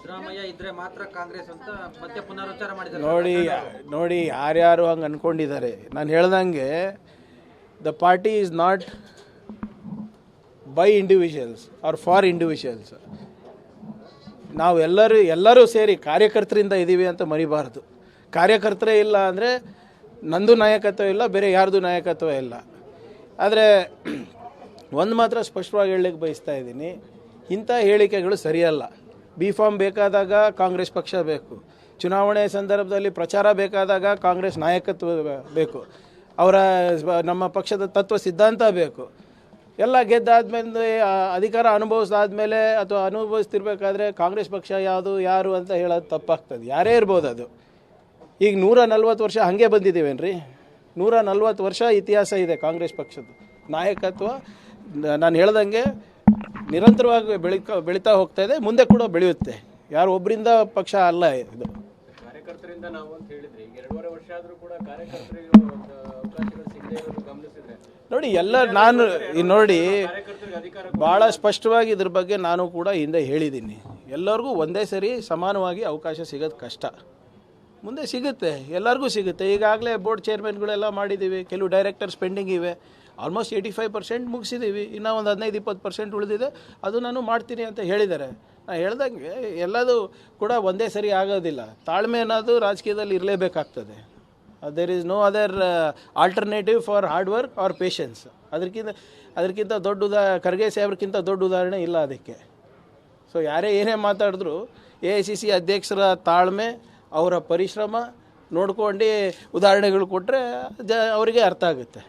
ಸಿದ್ದರಾಮಯ್ಯ ಇದ್ರೆ ಮಾತ್ರ ಕಾಂಗ್ರೆಸ್ ಅಂತ ಮತ್ತೆ ಪುನರುಚ್ಚಾರ ಮಾಡಿದ್ದಾರೆ. ನೋಡಿ ಯಾರ್ಯಾರು ಹಂಗೆ ಅನ್ಕೊಂಡಿದ್ದಾರೆ. ನಾನು ಹೇಳ್ದಂಗೆ the party is not by individuals or for individuals. ನಾವು ಎಲ್ಲರೂ ಸೇರಿ ಕಾರ್ಯಕರ್ತರಿಂದ ಇದ್ದೀವಿ ಅಂತ ಮರಿಬಾರ್ದು. ಕಾರ್ಯಕರ್ತರೇ ಇಲ್ಲ ಅಂದರೆ ನಂದು ನಾಯಕತ್ವ ಇಲ್ಲ, ಬೇರೆ ಯಾರ್ದು ನಾಯಕತ್ವ ಇಲ್ಲ. ಆದರೆ ಒಂದು ಮಾತ್ರ ಸ್ಪಷ್ಟವಾಗಿ ಹೇಳಲಿಕ್ಕೆ ಬಯಸ್ತಾ ಇದ್ದೀನಿ, ಇಂಥ ಹೇಳಿಕೆಗಳು ಸರಿಯಲ್ಲ. ಬಿ ಫಾರ್ಮ್ ಬೇಕಾದಾಗ ಕಾಂಗ್ರೆಸ್ ಪಕ್ಷ ಬೇಕು, ಚುನಾವಣೆ ಸಂದರ್ಭದಲ್ಲಿ ಪ್ರಚಾರ ಬೇಕಾದಾಗ ಕಾಂಗ್ರೆಸ್ ನಾಯಕತ್ವ ಬೇಕು, ನಮ್ಮ ಪಕ್ಷದ ತತ್ವ ಸಿದ್ಧಾಂತ ಬೇಕು. ಎಲ್ಲ ಗೆದ್ದಾದ್ಮೇಲೆ ಅಧಿಕಾರ ಅನುಭವಿಸಾದ್ಮೇಲೆ ಅಥವಾ ಅನುಭವಿಸ್ತಿರ್ಬೇಕಾದ್ರೆ ಕಾಂಗ್ರೆಸ್ ಪಕ್ಷ ಯಾರು ಅಂತ ಹೇಳೋದು ತಪ್ಪಾಗ್ತದೆ. ಯಾರೇ ಇರ್ಬೋದು ಅದು. ಈಗ 140 ವರ್ಷ ಹಾಗೆ ಬಂದಿದ್ದೀವೇನ್ರಿ? 140 ವರ್ಷ ಇತಿಹಾಸ ಇದೆ ಕಾಂಗ್ರೆಸ್ ಪಕ್ಷದ ನಾಯಕತ್ವ. ನಾನು ಹೇಳ್ದಂಗೆ ನಿರಂತರವಾಗಿ ಬೆಳೀತಾ ಹೋಗ್ತಾ ಇದೆ, ಮುಂದೆ ಕೂಡ ಬೆಳೆಯುತ್ತೆ. ಯಾರು ಒಬ್ಬರಿಂದ ಪಕ್ಷ ಅಲ್ಲ ಇದು. ಕಾರ್ಯಕರ್ತರಿಂದ ನಾವು ಅಂತ ಹೇಳಿದ್ರೆ ಈಗ 2.5 ವರ್ಷ ಆದರೂ ಕೂಡ ಕಾರ್ಯಕರ್ತರಿಗೆ ಅವಕಾಶಗಳು ಸಿಗದೇ ಇರೋದು ಗಮನಿಸಿದ್ರೆ ನೋಡಿ ಭಾಳ ಸ್ಪಷ್ಟವಾಗಿ ಇದ್ರ ಬಗ್ಗೆ ನಾನು ಕೂಡ ಹಿಂದೆ ಹೇಳಿದ್ದೀನಿ. ಎಲ್ಲರಿಗೂ ಒಂದೇ ಸರಿ ಸಮಾನವಾಗಿ ಅವಕಾಶ ಸಿಗೋದು ಕಷ್ಟ. ಮುಂದೆ ಸಿಗುತ್ತೆ, ಎಲ್ಲರಿಗೂ ಸಿಗುತ್ತೆ. ಈಗಾಗಲೇ ಬೋರ್ಡ್ ಚೇರ್ಮನ್ಗಳೆಲ್ಲ ಮಾಡಿದ್ದೀವಿ, ಕೆಲವು ಡೈರೆಕ್ಟರ್ಸ್ ಪೆಂಡಿಂಗ್ ಇವೆ. ಆಲ್ಮೋಸ್ಟ್ 85% ಮುಗಿಸಿದ್ದೀವಿ. ಇನ್ನೂ ಒಂದು 15-20% ಉಳಿದಿದೆ, ಅದು ನಾನು ಮಾಡ್ತೀನಿ ಅಂತ ಹೇಳಿದ್ದಾರೆ. ನಾನು ಹೇಳ್ದಂಗೆ ಎಲ್ಲದೂ ಕೂಡ ಒಂದೇ ಸರಿ ಆಗೋದಿಲ್ಲ. ತಾಳ್ಮೆ ಅನ್ನೋದು ರಾಜಕೀಯದಲ್ಲಿ ಇರಲೇಬೇಕಾಗ್ತದೆ. There is no other alternative for hard work or patience. ಅದಕ್ಕಿಂತ ದೊಡ್ಡ ಖರ್ಗೆ ಸಾಹೇಬ್ರಿಗಿಂತ ದೊಡ್ಡ ಉದಾಹರಣೆ ಇಲ್ಲ ಅದಕ್ಕೆ. ಸೊ ಯಾರೇ ಏನೇ ಮಾತಾಡಿದ್ರು AICC ಅಧ್ಯಕ್ಷರ ತಾಳ್ಮೆ, ಅವರ ಪರಿಶ್ರಮ ನೋಡ್ಕೊಂಡು ಉದಾಹರಣೆಗಳು ಕೊಟ್ಟರೆ ಅವರಿಗೆ ಅರ್ಥ ಆಗುತ್ತೆ.